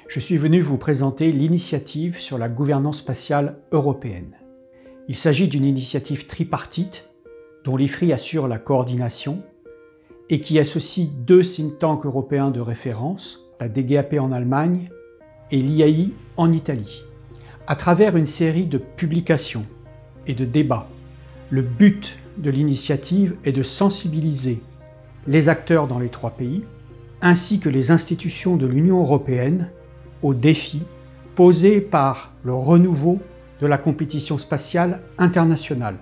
je suis venu vous présenter l'initiative sur la gouvernance spatiale européenne. Il s'agit d'une initiative tripartite dont l'IFRI assure la coordination et qui associe deux think tanks européens de référence, la DGAP en Allemagne et l'IAI en Italie. À travers une série de publications et de débats, le but de l'initiative est de sensibiliser les acteurs dans les trois pays, ainsi que les institutions de l'Union européenne aux défis posés par le renouveau de la compétition spatiale internationale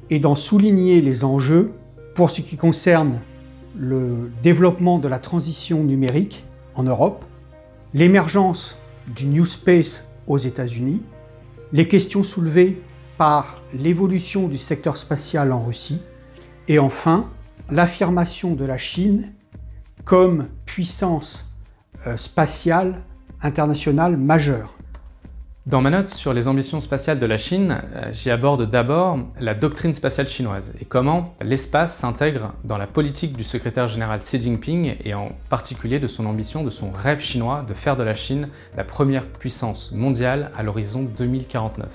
et d'en souligner les enjeux pour ce qui concerne le développement de la transition numérique en Europe, l'émergence du New Space aux États-Unis, les questions soulevées par l'évolution du secteur spatial en Russie et enfin l'affirmation de la Chine comme puissance spatiale internationale majeure. Dans ma note sur les ambitions spatiales de la Chine, j'y aborde d'abord la doctrine spatiale chinoise et comment l'espace s'intègre dans la politique du secrétaire général Xi Jinping et en particulier de son ambition, de son rêve chinois de faire de la Chine la première puissance mondiale à l'horizon 2049.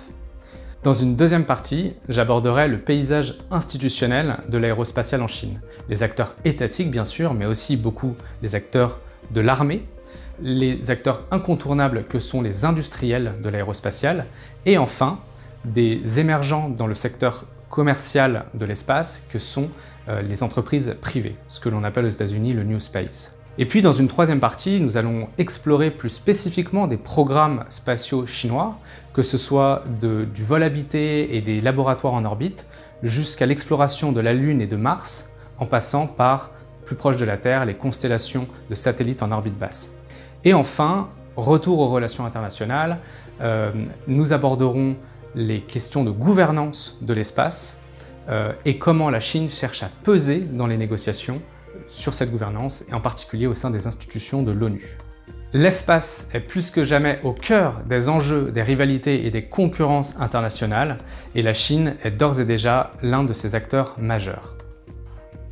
Dans une deuxième partie, j'aborderai le paysage institutionnel de l'aérospatiale en Chine. Les acteurs étatiques bien sûr, mais aussi beaucoup les acteurs de l'armée, les acteurs incontournables que sont les industriels de l'aérospatiale, et enfin des émergents dans le secteur commercial de l'espace que sont les entreprises privées, ce que l'on appelle aux États-Unis le New Space. Et puis dans une troisième partie, nous allons explorer plus spécifiquement des programmes spatiaux chinois, que ce soit du vol habité et des laboratoires en orbite, jusqu'à l'exploration de la Lune et de Mars, en passant par, plus proche de la Terre, les constellations de satellites en orbite basse. Et enfin, retour aux relations internationales, nous aborderons les questions de gouvernance de l'espace et comment la Chine cherche à peser dans les négociations sur cette gouvernance, et en particulier au sein des institutions de l'ONU. L'espace est plus que jamais au cœur des enjeux, des rivalités et des concurrences internationales, et la Chine est d'ores et déjà l'un de ces acteurs majeurs.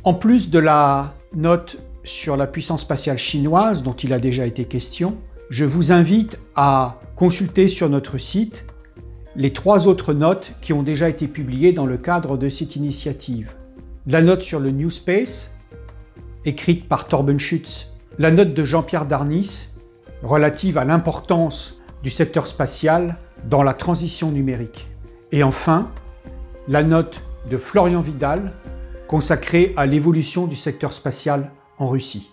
En plus de la note sur la puissance spatiale chinoise dont il a déjà été question, je vous invite à consulter sur notre site les 3 autres notes qui ont déjà été publiées dans le cadre de cette initiative. La note sur le New Space, écrite par Torben Schütz, la note de Jean-Pierre Darnis, relative à l'importance du secteur spatial dans la transition numérique. Et enfin, la note de Florian Vidal, consacrée à l'évolution du secteur spatial en Russie.